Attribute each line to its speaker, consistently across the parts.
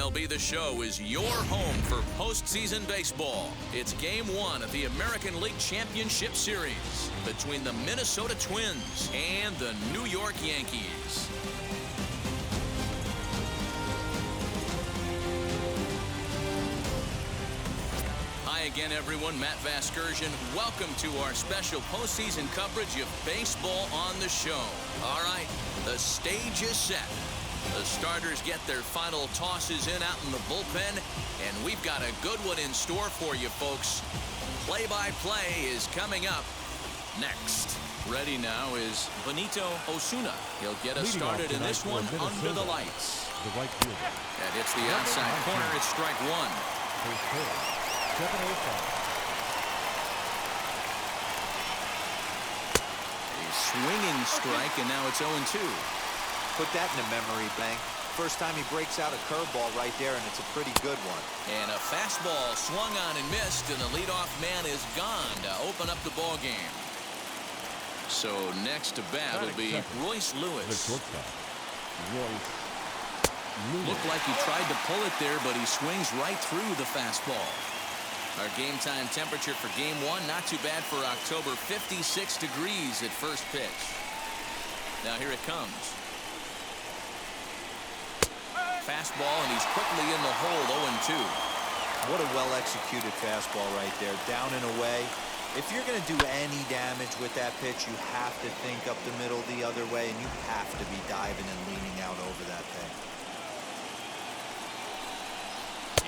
Speaker 1: MLB The Show is your home for postseason baseball. It's Game 1 of the American League Championship Series between the Minnesota Twins and the New York Yankees. Hi again, everyone. Matt Vasgersian. Welcome to our special postseason coverage of baseball on the show. All right, the stage is set. The starters get their final tosses in out in the bullpen, and we've got a good one in store for you, folks. Play-by-play is coming up next. Ready now is Benito Osuna. He'll get us started in this one under the lights. That hits the outside corner. It's strike one. A swinging strike, and now it's 0-2.
Speaker 2: Put that in a memory bank. First time he breaks out a curveball right there, and it's a pretty good one.
Speaker 1: And a fastball swung on and missed, and the leadoff man is gone to open up the ball game. So next to bat will be Royce Lewis. Looked like he tried to pull it there, but he swings right through the fastball. Our game time temperature for game 1, not too bad for October, 56 degrees at first pitch. Now here it comes. Fastball, and he's quickly in the hole, 0-2.
Speaker 2: What a well-executed fastball right there, down and away. If you're going to do any damage with that pitch, you have to think up the middle the other way, and you have to be diving and leaning out over that thing.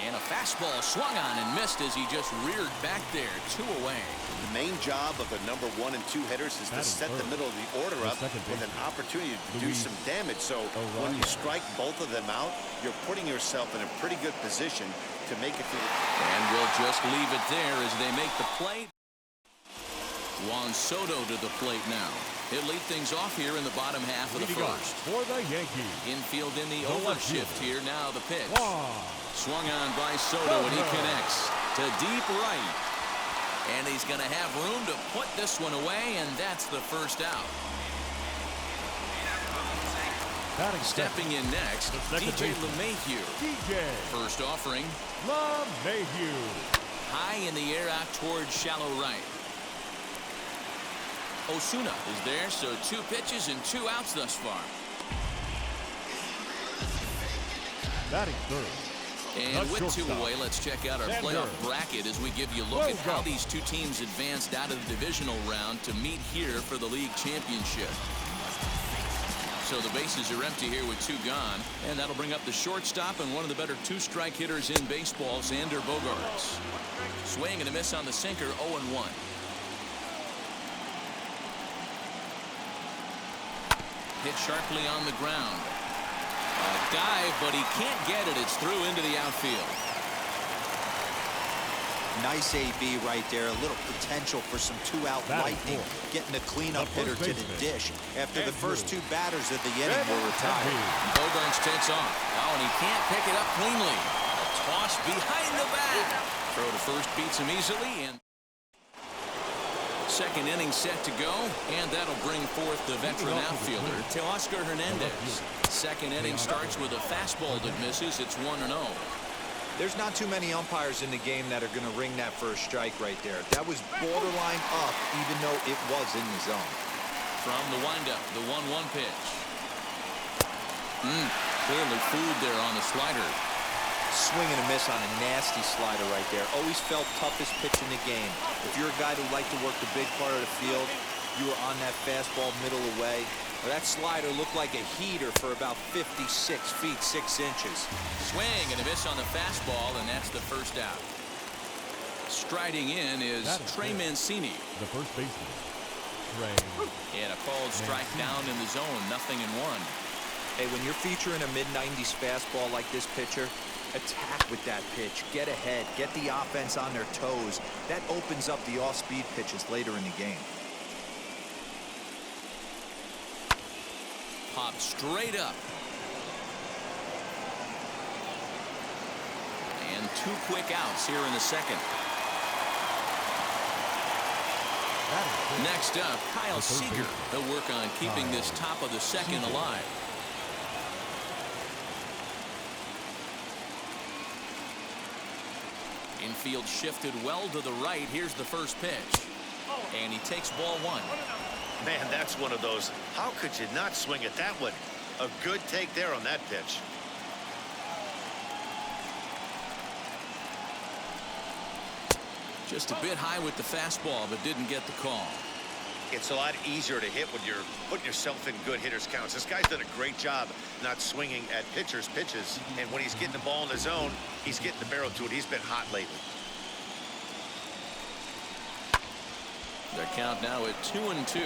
Speaker 1: And a fastball swung on and missed as he just reared back there, 2 away.
Speaker 3: The main job of the number 1 and 2 hitters is to set the middle of the order up with an opportunity to do some damage. So when you strike both of them out, you're putting yourself in a pretty good position to make it through.
Speaker 1: And we'll just leave it there as they make the play. Juan Soto to the plate now. He'll lead things off here in the bottom half of the first.
Speaker 4: For the Yankees.
Speaker 1: Infield in the overshift here. Now the pitch. Swung on by Soto, and he connects to deep right. And he's going to have room to put this one away, and that's the first out. Stepping in next, DJ LeMahieu. First offering.
Speaker 4: LeMahieu.
Speaker 1: High in the air out towards shallow right. Osuna is there, so 2 pitches and 2 outs thus far.
Speaker 4: Batting third.
Speaker 1: And with 2 away, let's check out our playoff bracket as we give you a look at how these 2 teams advanced out of the divisional round to meet here for the league championship. So the bases are empty here with 2 gone, and that'll bring up the shortstop and one of the better 2-strike hitters in baseball, Xander Bogaerts. Swing and a miss on the sinker, 0-1. Hit sharply on the ground. A dive, but he can't get it. It's through into the outfield.
Speaker 2: Nice AB right there. A little potential for some 2-out lightning. Getting the cleanup hitter to the dish after the first 2 batters of the inning were retired.
Speaker 1: Bogaerts takes off. Oh, and he can't pick it up cleanly. A toss behind the bat. Throw to first beats him easily, and second inning set to go, and that'll bring forth the veteran outfielder, Teoscar Hernandez. Second inning starts with a fastball that misses. It's 1-0.
Speaker 2: There's not too many umpires in the game that are going to ring that first strike right there. That was borderline up, even though it was in the zone.
Speaker 1: From the windup, the 1-1 pitch. Clearly fooled there on the slider.
Speaker 2: Swing and a miss on a nasty slider right there. Always felt toughest pitch in the game. If you're a guy who liked to work the big part of the field, you were on that fastball middle away. Well, that slider looked like a heater for about 56 feet 6 inches.
Speaker 1: Swing and a miss on the fastball, and that's the first out. Striding in is Trey Mancini.
Speaker 4: The first baseman.
Speaker 1: And a called strike down in the zone, 0-1.
Speaker 2: Hey, when you're featuring a mid-90s fastball like this pitcher, attack with that pitch. Get ahead. Get the offense on their toes. That opens up the off-speed pitches later in the game.
Speaker 1: Popped straight up. And 2 quick outs here in the second. Next up, Kyle Seager. He'll work on keeping this top of the second alive. Infield shifted well to the right. Here's the first pitch. And he takes ball one.
Speaker 3: Man, that's one of those. How could you not swing at that one? A good take there on that pitch.
Speaker 1: Just a bit high with the fastball, but didn't get the call.
Speaker 3: It's a lot easier to hit when you're putting yourself in good hitters' counts. This guy's done a great job not swinging at pitchers' pitches. And when he's getting the ball in the zone, he's getting the barrel to it. He's been hot lately.
Speaker 1: Their count now at 2-2.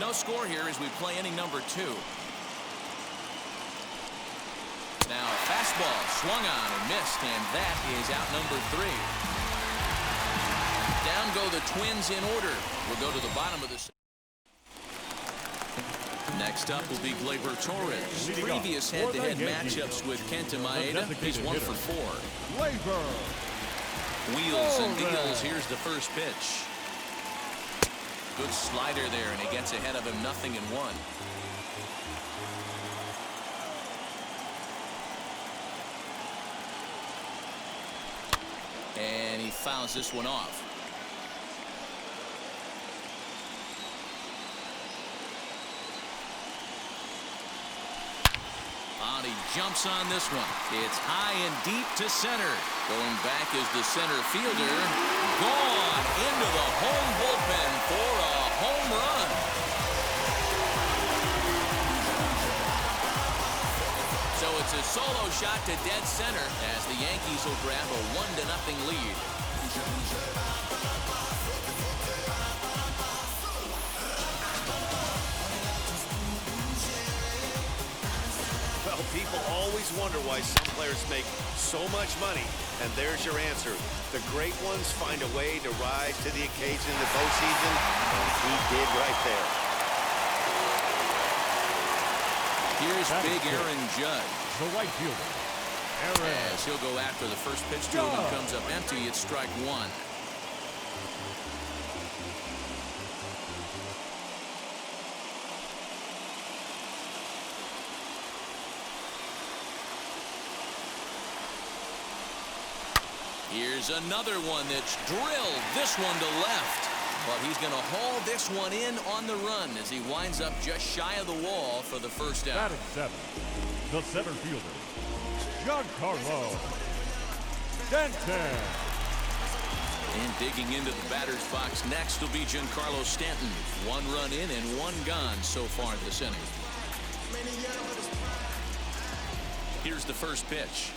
Speaker 1: No score here as we play inning number 2. Now a fastball swung on and missed, and that is out number 3. Down go the Twins in order. We'll go to the bottom of the. Next up will be Gleyber Torres. Previous head-to-head matchups with Kenta Maeda, he's 1 for 4.
Speaker 4: Gleyber.
Speaker 1: Wheels and deals. Here's the first pitch. Good slider there, and he gets ahead of him 0-1. And he fouls this one off. He jumps on this one. It's high and deep to center. Going back is the center fielder. Gone into the home bullpen for a home run. So it's a solo shot to dead center as the Yankees will grab a 1-0 lead.
Speaker 3: Well, people always wonder why some players make so much money, and there's your answer. The great ones find a way to rise to the occasion in the postseason, and he did right there.
Speaker 1: Here's big Aaron Judge.
Speaker 4: The right fielder.
Speaker 1: As he'll go after the first pitch to him and comes up empty. It's strike 1. Here's another one that's drilled this one to left. But he's going to haul this one in on the run as he winds up just shy of the wall for the first out.
Speaker 4: Batting 7. The center fielder. Giancarlo Stanton.
Speaker 1: And digging into the batter's box next will be Giancarlo Stanton. 1 run in and 1 gone so far this inning. Here's the first pitch.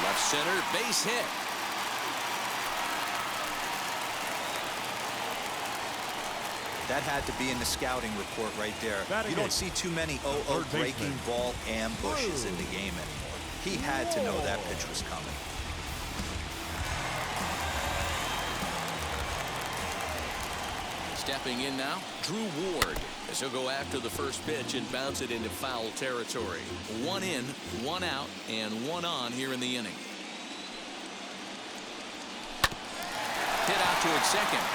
Speaker 1: Left center, base hit.
Speaker 2: That had to be in the scouting report right there. You don't see too many breaking ball ambushes in the game anymore. He had to know that pitch was coming.
Speaker 1: Stepping in now, Drew Ward, as he'll go after the first pitch and bounce it into foul territory. 1 in, 1 out, and 1 on here in the inning. Hit out towards second.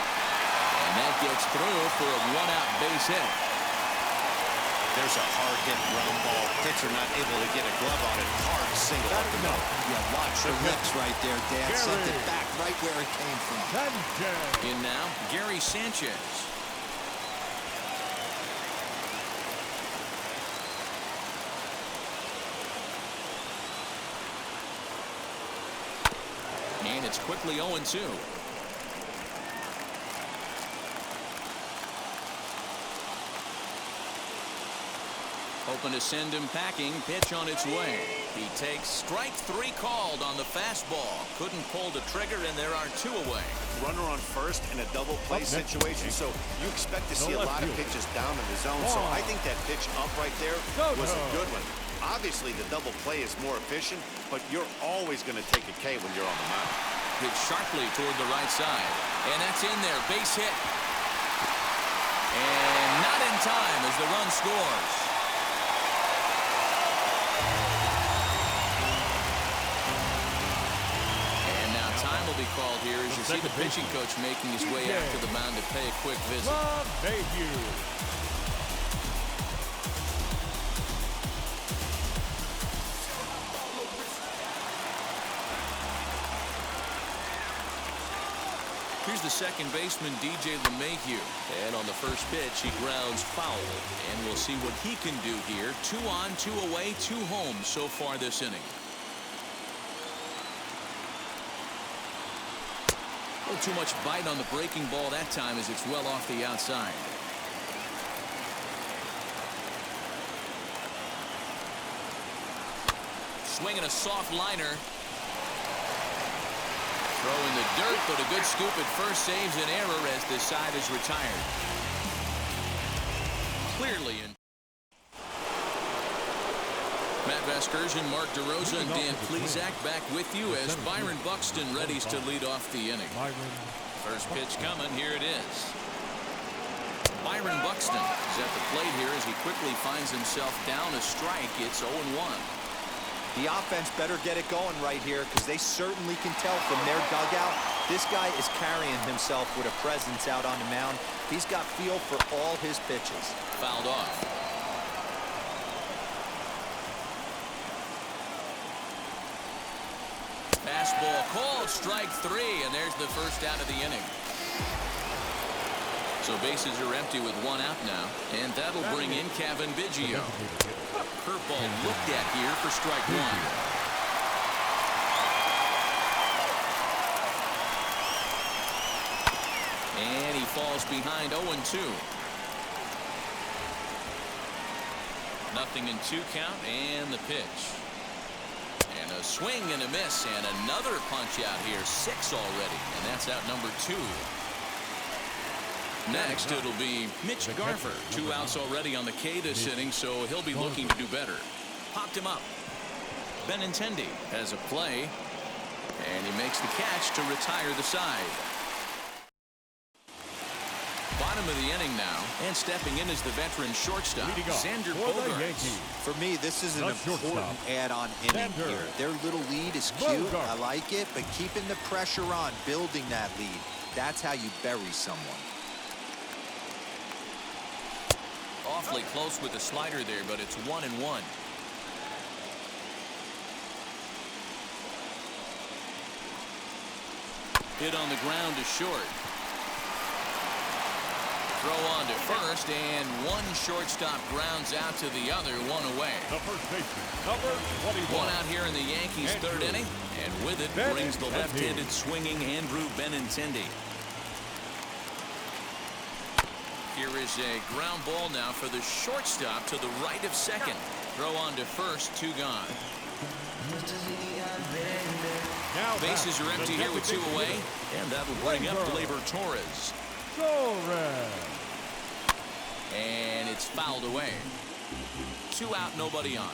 Speaker 1: And that gets through for a 1-out base hit.
Speaker 3: There's a hard hit ground ball. Pitcher not able to get a glove on it. Hard single up the middle.
Speaker 2: Yeah, watch your lips right there, Dan. Sent it back right where it came from.
Speaker 1: In now, Gary Sanchez. And it's quickly 0-2. Hoping to send him packing. Pitch on its way. He takes strike 3 called on the fastball. Couldn't pull the trigger, and there are 2 away.
Speaker 3: Runner on first in a double play situation, so you expect to see a lot of pitches down in the zone. So I think that pitch up right there was a good one. Obviously, the double play is more efficient, but you're always going to take a K when you're on the mound.
Speaker 1: Hit sharply toward the right side, and that's in there. Base hit. And not in time as the run scores. Will be called here as you see the pitching coach making his way out to the mound to pay a quick visit. second baseman DJ LeMahieu. And on the first pitch, he grounds foul. And we'll see what he can do here. 2 on, 2 away, 2 home so far this inning. A little too much bite on the breaking ball that time as it's well off the outside. Swinging a soft liner. Throw in the dirt, but a good scoop at first saves an error as this side is retired. Clearly in. Matt Vasgersian, Mark DeRosa, and Dan Plesac back with you as Byron Buxton readies to lead off the inning. First pitch coming. Here it is. Byron Buxton is at the plate here as he quickly finds himself down a strike. It's 0-1.
Speaker 2: The offense better get it going right here because they certainly can tell from their dugout this guy is carrying himself with a presence out on the mound. He's got feel for all his pitches.
Speaker 1: Fouled off. Fastball called, strike 3, and there's the first out of the inning. So bases are empty with 1 out now, and that'll bring in Kevin Biggio. Curveball looked at here for strike 1. And he falls behind 0-2. 0-2 count, and the pitch. And a swing and a miss, and another punch out here. 6 already, and that's out number 2. Next, it'll be Mitch Garver. 2 outs already on the K this inning, so he'll be looking to do better. Popped him up. Benintendi has a play, and he makes the catch to retire the side. Bottom of the inning now, and stepping in is the veteran shortstop, Xander Bogaerts.
Speaker 2: For me, this is an important add-on inning here. Their little lead is cute. I like it, but keeping the pressure on, building that lead, that's how you bury someone.
Speaker 1: Awfully close with the slider there, but it's 1-1. Hit on the ground to short. Throw on to first, and one shortstop grounds out to the other, 1 away.
Speaker 4: The first baseman, number 21.
Speaker 1: 1 out here in the Yankees' third inning, and with it brings the left-handed swinging Andrew Benintendi. Here is a ground ball now for the shortstop to the right of second. Throw on to first, 2 gone.
Speaker 4: Now
Speaker 1: bases are empty here with 2 away, and that'll bring up Gleyber Torres. And it's fouled away. 2 out, nobody on.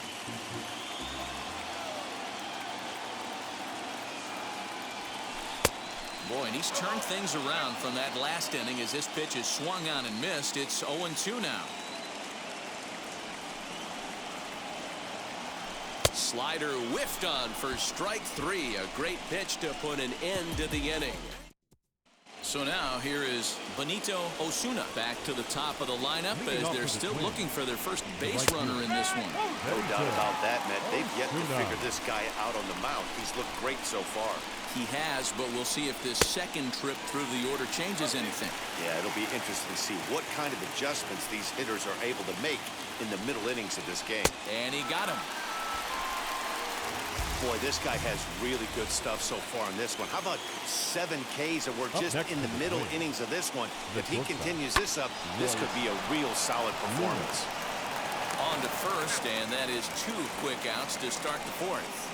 Speaker 1: Boy, and he's turned things around from that last inning as this pitch is swung on and missed. It's 0-2 now. Slider whiffed on for strike 3. A great pitch to put an end to the inning. So now here is Benito Osuna back to the top of the lineup as they're still looking for their first base runner in this one.
Speaker 3: No doubt about that, Matt. They've yet to figure this guy out on the mound. He's looked great so far.
Speaker 1: He has, but we'll see if this second trip through the order changes anything.
Speaker 3: Yeah, it'll be interesting to see what kind of adjustments these hitters are able to make in the middle innings of this game.
Speaker 1: And he got him.
Speaker 3: Boy, this guy has really good stuff so far in this one. How about 7 Ks, and we're just in the middle innings of this one. If he continues this up, this could be a real solid performance.
Speaker 1: On to first, and that is 2 quick outs to start the 4th.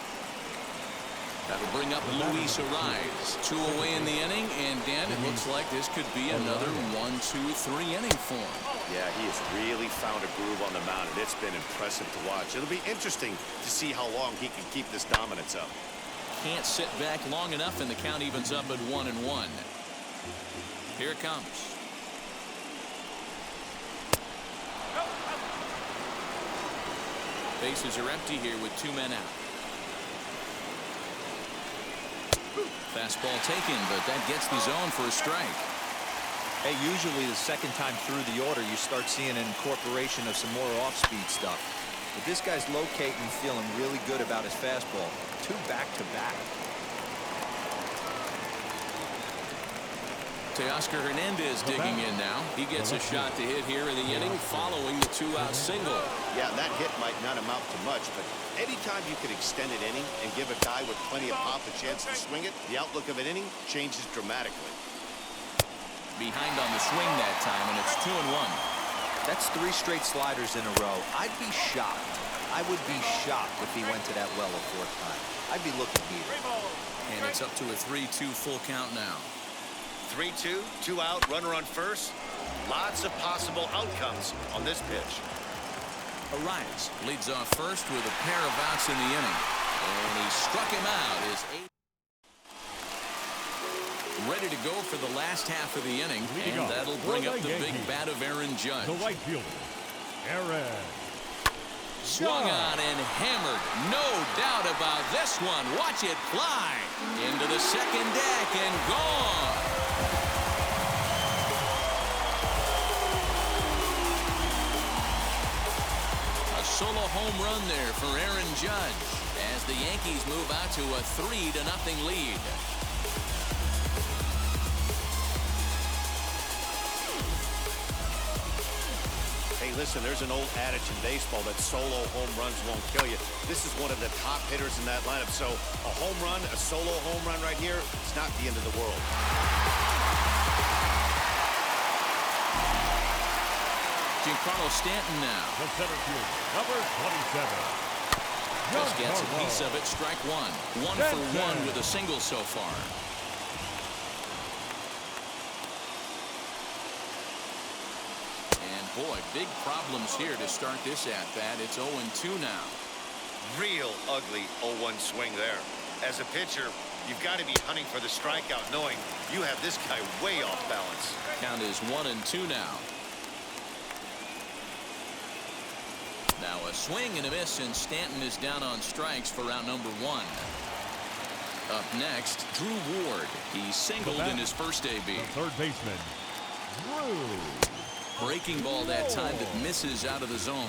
Speaker 1: That'll bring up Luis Ariz. 2 away in the inning, and Dan, it looks like this could be another 1-2-3 inning for him.
Speaker 3: Yeah, he has really found a groove on the mound, and it's been impressive to watch. It'll be interesting to see how long he can keep this dominance up.
Speaker 1: Can't sit back long enough, and the count evens up at 1-1. Here it comes. Bases are empty here with 2 men out. Fastball taken, but that gets the zone for a strike.
Speaker 2: Hey, usually the second time through the order, you start seeing an incorporation of some more off-speed stuff. But this guy's locating and feeling really good about his fastball. 2 back-to-back.
Speaker 1: Teoscar Hernandez digging in now. He gets a shot to hit here in the inning following the 2-out single.
Speaker 3: Yeah, that hit might not amount to much, but anytime you can extend an inning and give a guy with plenty of pop a chance to swing it, the outlook of an inning changes dramatically.
Speaker 1: Behind on the swing that time, and it's 2-1.
Speaker 2: That's 3 straight sliders in a row. I'd be shocked. I would be shocked if he went to that well a 4th time. I'd be looking heated.
Speaker 1: And it's up to a 3-2 full count now.
Speaker 3: 3-2, 2 out, runner on first. Lots of possible outcomes on this pitch.
Speaker 1: Arias leads off first with a pair of outs in the inning. And he struck him out. His 8th. Ready to go for the last half of the inning. And that'll bring up the big bat of Aaron Judge.
Speaker 4: The right fielder, Aaron.
Speaker 1: Swung on and hammered. No doubt about this one. Watch it fly into the second deck and gone. A solo home run there for Aaron Judge as the Yankees move out to a 3-0 lead.
Speaker 3: Hey, listen, there's an old adage in baseball that solo home runs won't kill you. This is one of the top hitters in that lineup. So a home run, a solo home run right here, it's not the end of the world.
Speaker 1: Giancarlo Stanton now.
Speaker 4: The center fielder, number 27.
Speaker 1: Just gets a piece of it. Strike one. 1 for 1 with a single so far. Boy, big problems here to start this at-bat. It's 0-2 now.
Speaker 3: Real ugly 0-1 swing there. As a pitcher, you've got to be hunting for the strikeout, knowing you have this guy way off balance.
Speaker 1: Count is 1-2 now. Now a swing and a miss, and Stanton is down on strikes for round number 1. Up next, Drew Ward. He singled in his first AB.
Speaker 4: The third baseman, Drew.
Speaker 1: Breaking ball that time that misses out of the zone.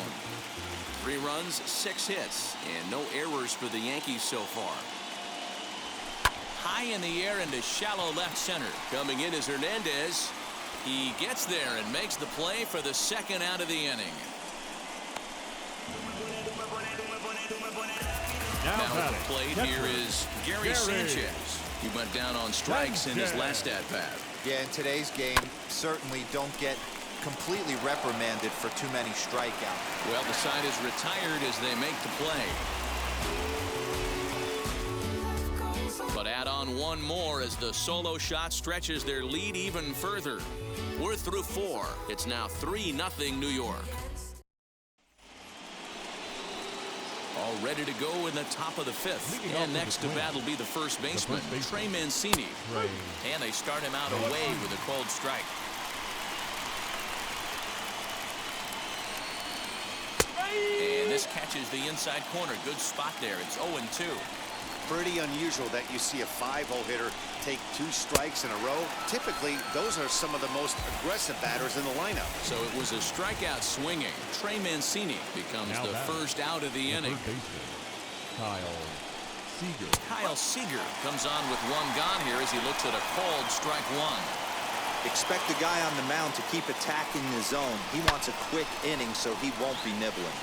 Speaker 1: 3 runs, 6 hits, and no errors for the Yankees so far. High in the air into shallow left center. Coming in is Hernandez. He gets there and makes the play for the 2nd out of the inning. Now at the plate here is Gary Sanchez. He went down on strikes in his last at-bat.
Speaker 2: Yeah, in today's game, certainly don't get completely reprimanded for too many strikeouts.
Speaker 1: Well, the side is retired as they make the play. But add on one more as the solo shot stretches their lead even further. We're through 4. It's now 3-0 New York. All ready to go in the top of the 5th. And next to bat will be the first baseman, Trey Mancini. And they start him out away with a cold strike. And this catches the inside corner. Good spot there. It's 0-2.
Speaker 3: Pretty unusual that you see a 5-0 hitter take 2 strikes in a row. Typically, those are some of the most aggressive batters in the lineup. So
Speaker 1: it was a strikeout swinging. Trey Mancini becomes the first out of the inning. Kyle Seager comes on with 1 gone here as he looks at a called strike 1.
Speaker 2: Expect the guy on the mound to keep attacking the zone. He wants a quick inning so he won't be nibbling.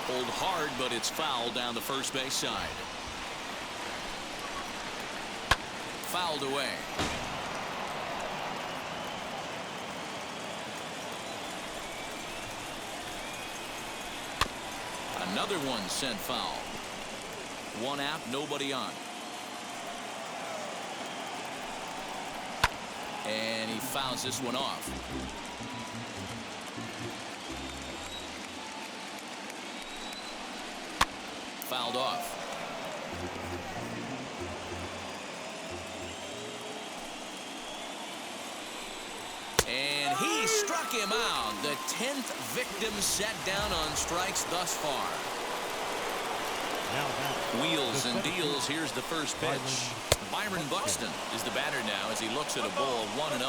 Speaker 1: Pulled hard, but it's foul down the first base side. Fouled away. Another one sent foul. 1 out, nobody on. And he fouls this one off. Fouled off. And he struck him out. The 10th victim set down on strikes thus far. Wheels and deals. Here's the first pitch. Byron Buxton is the batter now as he looks at a ball 1-0.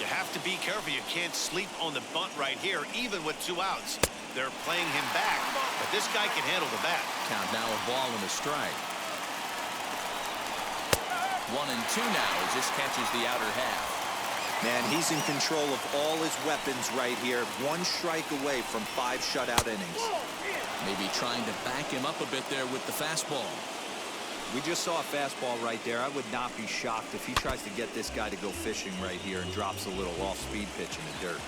Speaker 3: You have to be careful. You can't sleep on the bunt right here, even with 2 outs. They're playing him back, but this guy can handle the bat.
Speaker 1: Count now a ball and a strike. 1-2 now as this catches the outer half.
Speaker 2: Man, he's in control of all his weapons right here. One strike away from 5 shutout innings.
Speaker 1: Maybe trying to back him up a bit there with the fastball.
Speaker 2: We just saw a fastball right there. I would not be shocked if he tries to get this guy to go fishing right here and drops a little off-speed pitch in the dirt.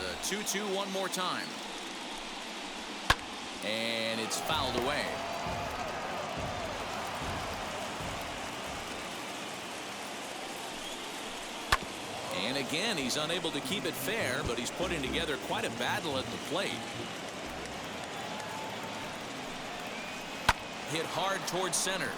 Speaker 1: The 2-2 one more time. And it's fouled away. And again, he's unable to keep it fair, but he's putting together quite a battle at the plate. Hit hard towards center.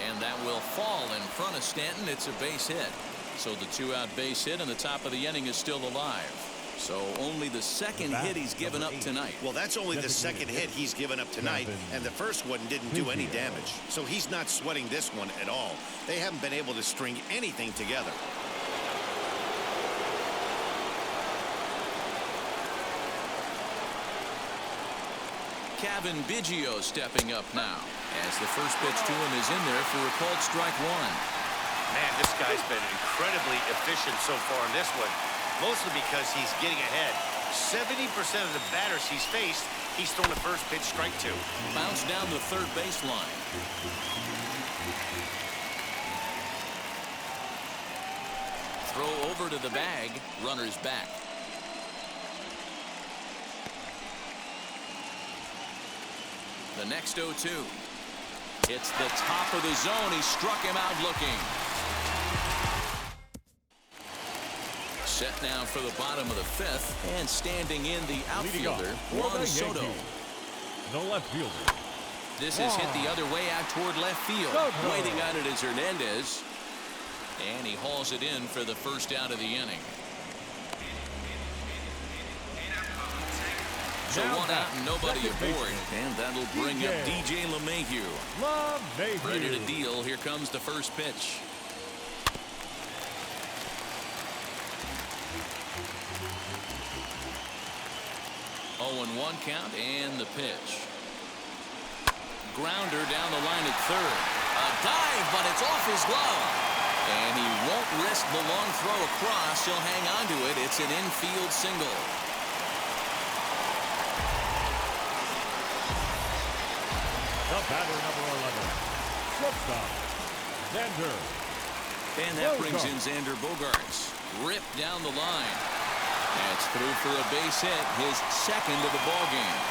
Speaker 1: And that will fall in front of Stanton. It's a base hit. So the 2-out base hit, and the top of the inning is still alive. So only the second hit he's given up tonight.
Speaker 3: Well, that's only the second hit he's given up tonight, and the first one didn't do any damage. So he's not sweating this one at all. They haven't been able to string anything together.
Speaker 1: Kevin Biggio stepping up now as the first pitch to him is in there for a called strike one.
Speaker 3: Man, this guy's been incredibly efficient so far in this one, mostly because he's getting ahead. 70% of the batters he's faced, he's thrown a first pitch strike to.
Speaker 1: Bounce down the third baseline. Throw over to the bag. Runner's back. The next 0-2. It's the top of the zone. He struck him out looking. Set now for the bottom of the fifth, and standing in the outfielder, Juan Soto.
Speaker 4: The left fielder.
Speaker 1: This is hit the other way out toward left field. Waiting on it is Hernandez, and he hauls it in for the first out of the inning. So one out and nobody aboard, and that'll bring up DJ LeMahieu. Ready to deal. Here comes the first pitch. Oh, 0-1 count, and the pitch. Grounder down the line at third. A dive, but it's off his glove. And he won't risk the long throw across. He'll hang on to it. It's an infield single.
Speaker 4: The batter, number 11. Shortstop, Xander.
Speaker 1: And that brings in Xander Bogaerts. Ripped down the line. That's through for a base hit, his second of the ball game.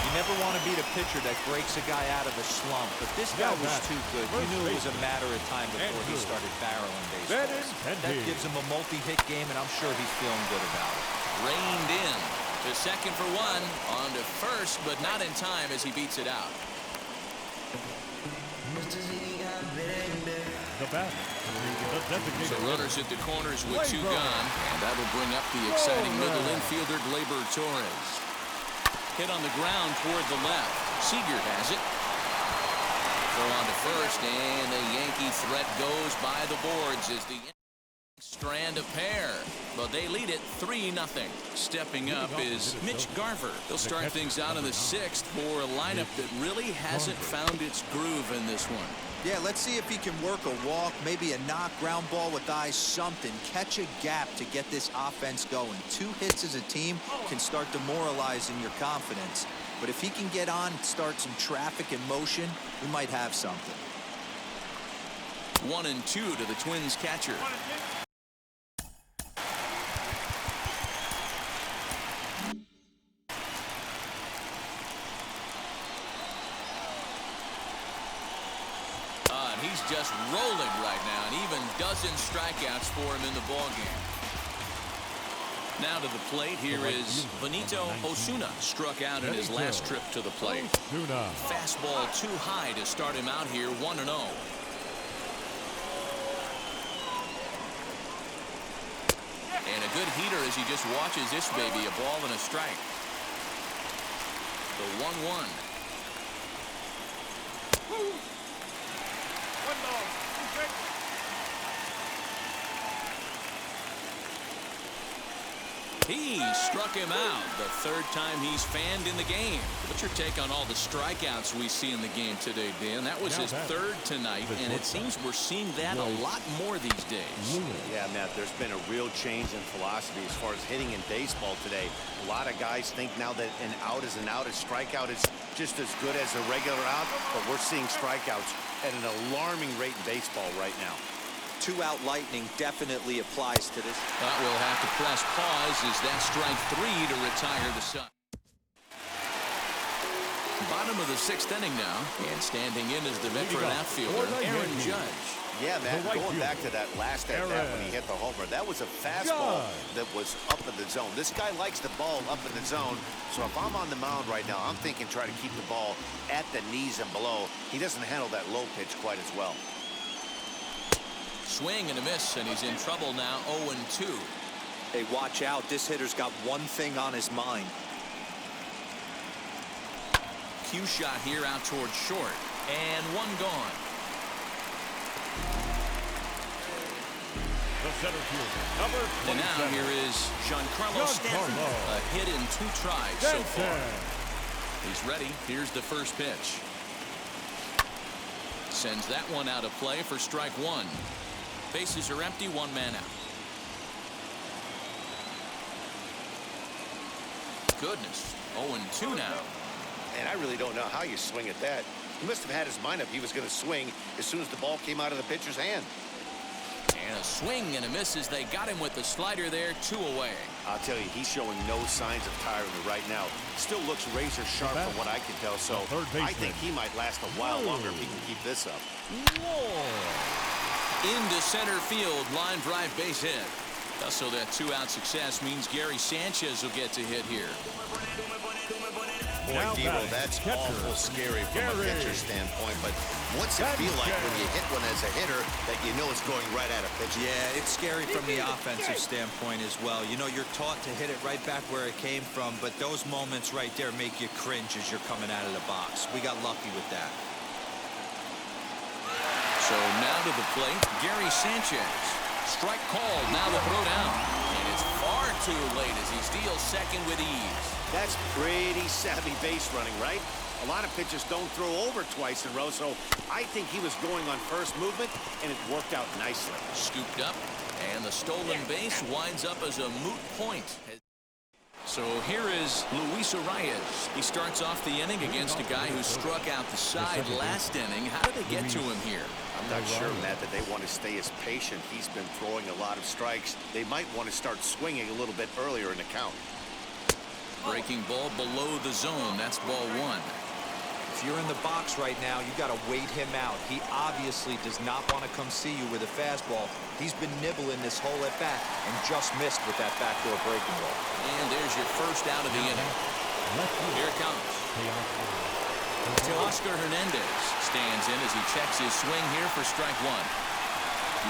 Speaker 2: You never want to beat a pitcher that breaks a guy out of a slump, but this guy was too good. You knew it was a matter of time before he started barreling baseballs. That gives him a multi-hit game, and I'm sure he's feeling good about it.
Speaker 1: Reined in to second for one, on to first, but not in time as he beats it out.
Speaker 4: The batter.
Speaker 1: So runners at the corners with two gone, and that'll bring up the exciting middle infielder Gleyber Torres. Hit on the ground toward the left. Seager has it. Throw on to first, and the Yankee threat goes by the boards as the strand a pair, but they lead it 3-0. Stepping up is Mitch Garver. They'll start things out in the sixth for a lineup that really hasn't found its groove in this one.
Speaker 2: Yeah, let's see if he can work a walk, maybe a knock, ground ball with eyes, something. Catch a gap to get this offense going. 2 hits as a team can start demoralizing your confidence. But if he can get on, start some traffic in motion, we might have something.
Speaker 1: 1-2 to the Twins catcher. He's just rolling right now, and even dozen strikeouts for him in the ballgame. Now to the plate, here is Benito Osuna, struck out in his last trip to the plate. Fastball too high to start him out here, 1-0. And a good heater as he just watches this baby, a ball and a strike. The 1-1. He struck him out. The third time he's fanned in the game. What's your take on all the strikeouts we see in the game today, Dan? That was his third tonight, and it seems we're seeing that a lot more these days.
Speaker 3: Yeah, Matt, there's been a real change in philosophy as far as hitting in baseball today. A lot of guys think now that an out is an out, a strikeout is just as good as a regular out, but we're seeing strikeouts at an alarming rate in baseball right now.
Speaker 2: Two-out lightning definitely applies to this.
Speaker 1: But we'll have to press pause as that strike 3 to retire the side. Bottom of the 6th inning now, and standing in is the veteran outfielder, Aaron Judge.
Speaker 3: Yeah, Matt, going back to that last at bat when he hit the homer, that was a fastball that was up in the zone. This guy likes the ball up in the zone, so if I'm on the mound right now, I'm thinking try to keep the ball at the knees and below. He doesn't handle that low pitch quite as well.
Speaker 1: Swing and a miss, and he's in trouble now, 0-2.
Speaker 2: Hey, watch out. This hitter's got one thing on his mind.
Speaker 1: Cue shot here out towards short, and one gone.
Speaker 4: The center fielder, number 27.
Speaker 1: And now here is Giancarlo Stanton. A hit in 2 tries so far. He's ready. Here's the first pitch. Sends that one out of play for strike 1. Bases are empty, 1 man out. Goodness, 0-2 now.
Speaker 3: And I really don't know how you swing at that. He must have had his mind up he was going to swing as soon as the ball came out of the pitcher's hand.
Speaker 1: And a swing and a miss as they got him with the slider there, 2 away.
Speaker 3: I'll tell you, he's showing no signs of tiring right now. Still looks razor sharp from what I can tell, so I think he might last a while longer if he can keep this up.
Speaker 1: Into center field, line drive base hit. So that 2-out success means Gary Sanchez will get to hit here.
Speaker 3: Boy, Devo, that's awful scary from a pitcher standpoint, but what's it feel like when you hit one as a hitter that you know it's going right at a pitcher?
Speaker 2: Yeah, it's scary from the offensive standpoint as well. You know, you're taught to hit it right back where it came from, but those moments right there make you cringe as you're coming out of the box. We got lucky with that.
Speaker 1: So now to the plate, Gary Sanchez. Strike called, now the throw down. And it's far too late as he steals second with ease.
Speaker 3: That's pretty savvy base running, right? A lot of pitchers don't throw over twice in a row, so I think he was going on first movement, and it worked out nicely.
Speaker 1: Scooped up, and the stolen base winds up as a moot point. So here is Luis Arias. He starts off the inning against a guy who struck out the side last inning. How did they get to him here?
Speaker 3: I'm not sure, Matt, that they want to stay as patient. He's been throwing a lot of strikes. They might want to start swinging a little bit earlier in the count.
Speaker 1: Breaking ball below the zone. That's ball 1.
Speaker 2: If you're in the box right now, you got to wait him out. He obviously does not want to come see you with a fastball. He's been nibbling this whole at bat and just missed with that backdoor breaking ball.
Speaker 1: And there's your first out of the inning. Here it comes. Oscar Hernandez stands in as he checks his swing here for strike 1.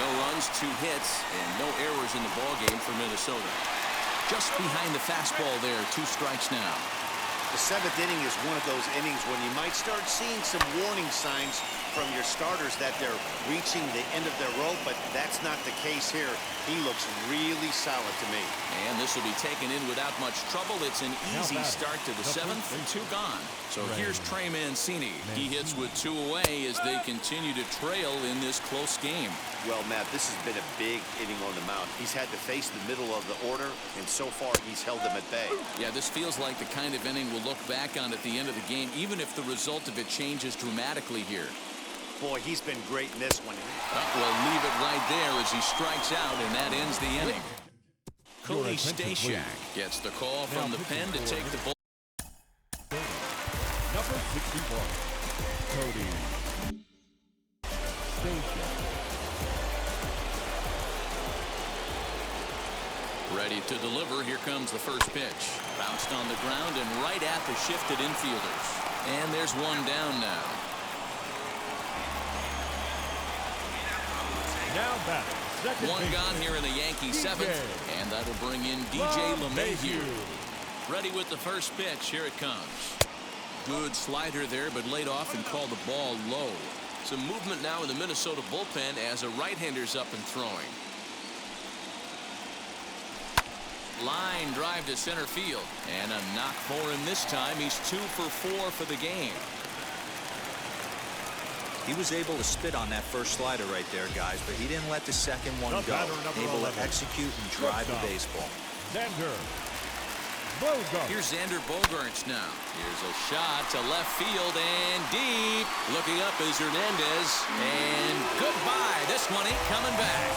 Speaker 1: No runs, 2 hits, and no errors in the ballgame for Minnesota. Just behind the fastball there, 2 strikes now.
Speaker 3: The 7th inning is one of those innings when you might start seeing some warning signs from your starters that they're reaching the end of their rope, but that's not the case here. He looks really solid to me.
Speaker 1: And this will be taken in without much trouble. It's an easy start to the 7th, 2 gone. So here's Trey Mancini. He hits with 2 away as they continue to trail in this close game.
Speaker 3: Well, Matt, this has been a big inning on the mound. He's had to face the middle of the order, and so far he's held them at bay.
Speaker 1: Yeah, this feels like the kind of inning we'll look back on at the end of the game, even if the result of it changes dramatically here.
Speaker 3: Boy, he's been great in this one.
Speaker 1: We'll leave it right there as he strikes out, and that ends the inning. Cody Stashak gets the call from the pen to take the ball.
Speaker 4: Number 61, Cody Stashak.
Speaker 1: Ready to deliver. Here comes the first pitch. Bounced on the ground and right at the shifted infielders. And there's one down now.
Speaker 4: Now back.
Speaker 1: One gone here in the Yankee 7th. And that'll bring in DJ LeMahieu. Ready with the first pitch. Here it comes. Good slider there, but laid off and called the ball low. Some movement now in the Minnesota bullpen as a right-hander's up and throwing. line drive to center field. And a knock for him this time. He's 2 for 4 for the game.
Speaker 2: He was able to spit on that first slider right there, guys, but he didn't let the second one go. Able to execute and drive the baseball.
Speaker 4: Xander Bogaerts.
Speaker 1: Here's Xander Bogaerts now. Here's a shot to left field and deep. Looking up is Hernandez. And goodbye. This one ain't coming back.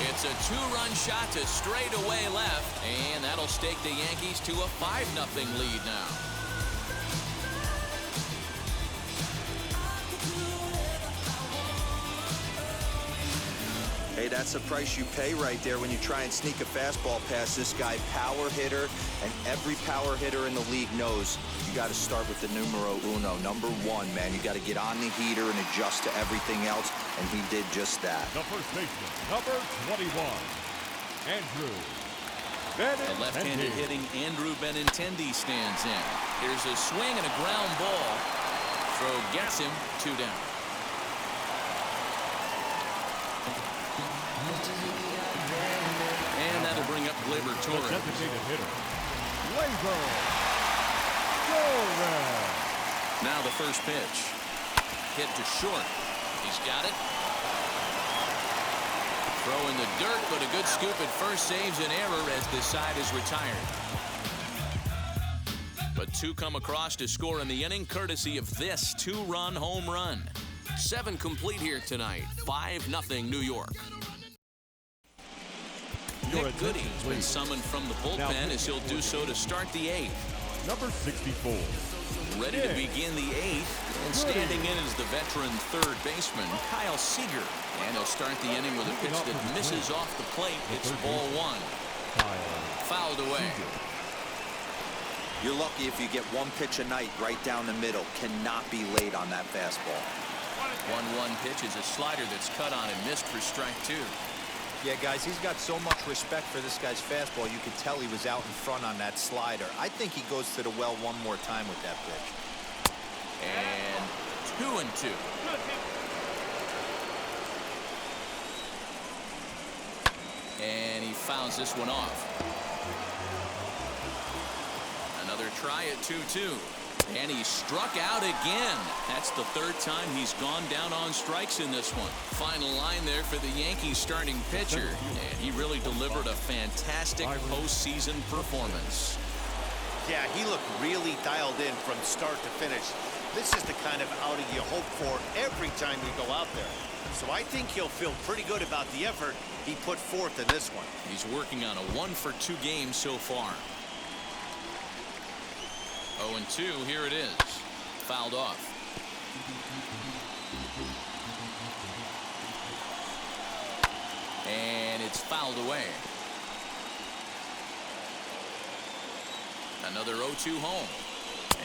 Speaker 1: It's a 2-run shot to straightaway left, and that'll stake the Yankees to a 5-0 lead now.
Speaker 2: Hey, that's the price you pay right there when you try and sneak a fastball past this guy. Power hitter, and every power hitter in the league knows you got to start with the numero uno, number 1, man. You got to get on the heater and adjust to everything else, and he did just that.
Speaker 4: The first baseman, number 21, Andrew Benintendi.
Speaker 1: A left-handed hitting Andrew Benintendi stands in. Here's a swing and a ground ball. Throw gets him, 2 down. And that'll bring up Gleyber Torres.
Speaker 4: Designated hitter, Gleyber Torres.
Speaker 1: Now the first pitch. Hit to short. He's got it. Throw in the dirt, but a good scoop at first saves an error as the side is retired. But 2 come across to score in the inning, courtesy of this 2-run home run. 7 complete here tonight. 5-0 New York. Nick Goody's been summoned from the bullpen as he'll do so to start the 8th.
Speaker 4: Number 64.
Speaker 1: Ready to begin the 8th, and standing in is the veteran third baseman, Kyle Seager. And he'll start the inning with a pitch that misses off the plate. It's ball 1. Fouled away.
Speaker 2: You're lucky if you get 1 pitch a night right down the middle. Cannot be late on that fastball.
Speaker 1: 1-1 pitch is a slider that's cut on and missed for strike 2.
Speaker 2: Yeah, guys, he's got so much respect for this guy's fastball. You could tell he was out in front on that slider. I think he goes to the well one more time with that pitch.
Speaker 1: And 2-2. And he fouls this one off. Another try at 2-2. And he struck out again. That's the 3rd time he's gone down on strikes in this one. Final line there for the Yankees starting pitcher. And he really delivered a fantastic postseason performance.
Speaker 3: Yeah, he looked really dialed in from start to finish. This is the kind of outing you hope for every time you go out there. So I think he'll feel pretty good about the effort he put forth in this one.
Speaker 1: He's working on a 1-for-2 game so far. 0-2, here it is. Fouled off. And it's fouled away. Another 0-2 home.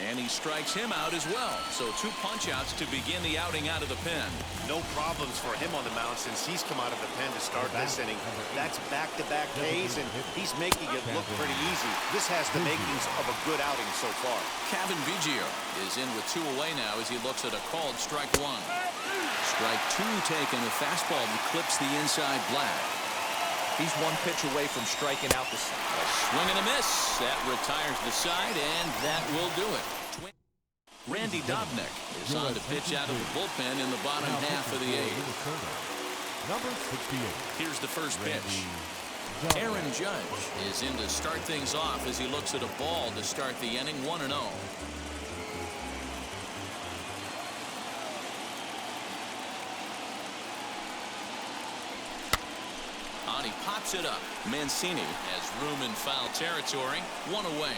Speaker 1: And he strikes him out as well. So 2 punch-outs to begin the outing out of the pen.
Speaker 3: No problems for him on the mound since he's come out of the pen to start this inning. That's back-to-back Ks, and he's making it look pretty easy. This has the makings of a good outing so far.
Speaker 1: Cavan Biggio is in with 2 away now as he looks at a called strike 1. Strike 2 taken. A fastball that clips the inside black.
Speaker 2: He's 1 pitch away from striking out the side.
Speaker 1: A swing and a miss. That retires the side, and that will do it. Randy Dobnak is on to pitch out of the bullpen in the bottom half of the 8th.
Speaker 4: Number 68.
Speaker 1: Here's the first pitch. Aaron Judge is in to start things off as he looks at a ball to start the inning, 1-0. He pops it up. Mancini has room in foul territory. 1 away.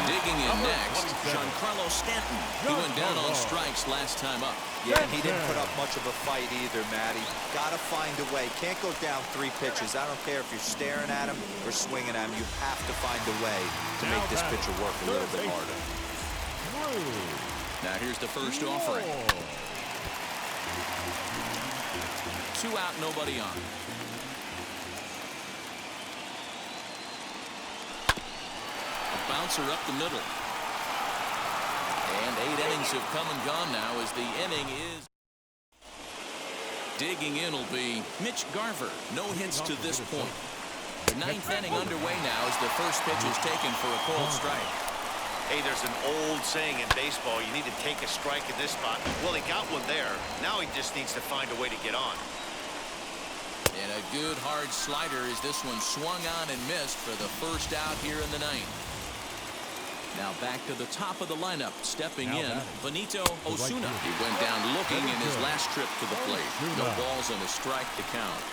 Speaker 1: Digging in next, Giancarlo Stanton, who went down on strikes last time up.
Speaker 2: Yeah, and he didn't put up much of a fight either, Matty. Gotta find a way. Can't go down 3 pitches. I don't care if you're staring at him or swinging at him. You have to find a way to make this pitcher work a little bit harder.
Speaker 1: Now here's the first offering. 2 out, nobody on. A bouncer up the middle. And 8 innings have come and gone now as the inning is. Digging in will be Mitch Garver. No hits to this point. The 9th inning underway now as the first pitch is taken for a cold strike.
Speaker 3: Hey, there's an old saying in baseball, you need to take a strike in this spot. Well, he got one there. Now he just needs to find a way to get on.
Speaker 1: And a good hard slider as this one swung on and missed for the first out here in the 9th. Now back to the top of the lineup, stepping in, Benito Osuna. He went down looking in his last trip to the plate. No balls and a strike to count.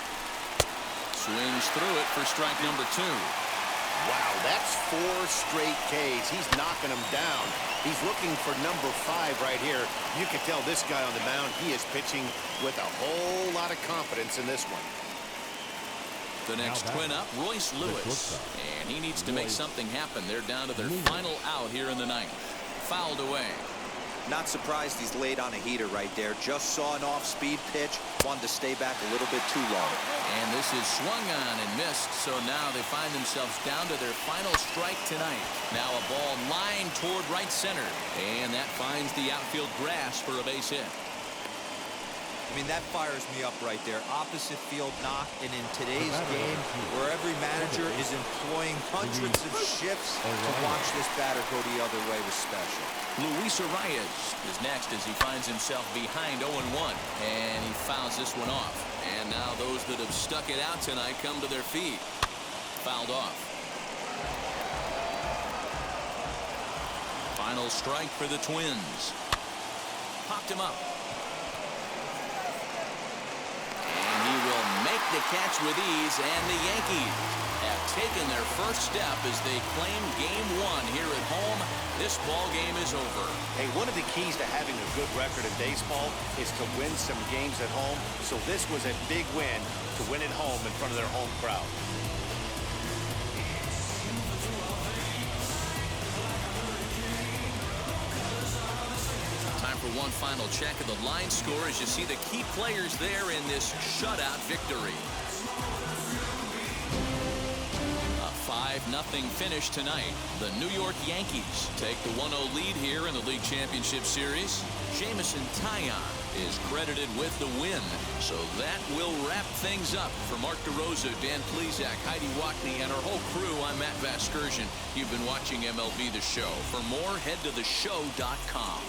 Speaker 1: Swings through it for strike number 2.
Speaker 3: Wow, that's 4 straight Ks. He's knocking them down. He's looking for number 5 right here. You can tell this guy on the mound, he is pitching with a whole lot of confidence in this one.
Speaker 1: The next twin up, Royce Lewis. And he needs to make something happen. They're down to their final out here in the 9th. Fouled away.
Speaker 2: Not surprised he's laid on a heater right there. Just saw an off-speed pitch. Wanted to stay back a little bit too long.
Speaker 1: And this is swung on and missed. So now they find themselves down to their final strike tonight. Now a ball lined toward right center. And that finds the outfield grass for a base hit.
Speaker 2: I mean, that fires me up right there. Opposite field knock, and in today's game, where every manager is employing hundreds of shifts to watch this batter go the other way was special.
Speaker 1: Luis Arias is next as he finds himself behind 0-1, and he fouls this one off. And now those that have stuck it out tonight come to their feet. Fouled off. Final strike for the Twins. Popped him up. The catch with ease, and the Yankees have taken their first step as they claim game 1 here at home. This ball game is over.
Speaker 3: Hey, one of the keys to having a good record in baseball is to win some games at home. So this was a big win to win at home in front of their home crowd.
Speaker 1: For one final check of the line score as you see the key players there in this shutout victory. A 5-0 finish tonight. The New York Yankees take the 1-0 lead here in the League Championship Series. Jamison Taillon is credited with the win. So that will wrap things up. For Mark DeRosa, Dan Plesac, Heidi Watney, and our whole crew, I'm Matt Vasgersian. You've been watching MLB The Show. For more, head to theshow.com.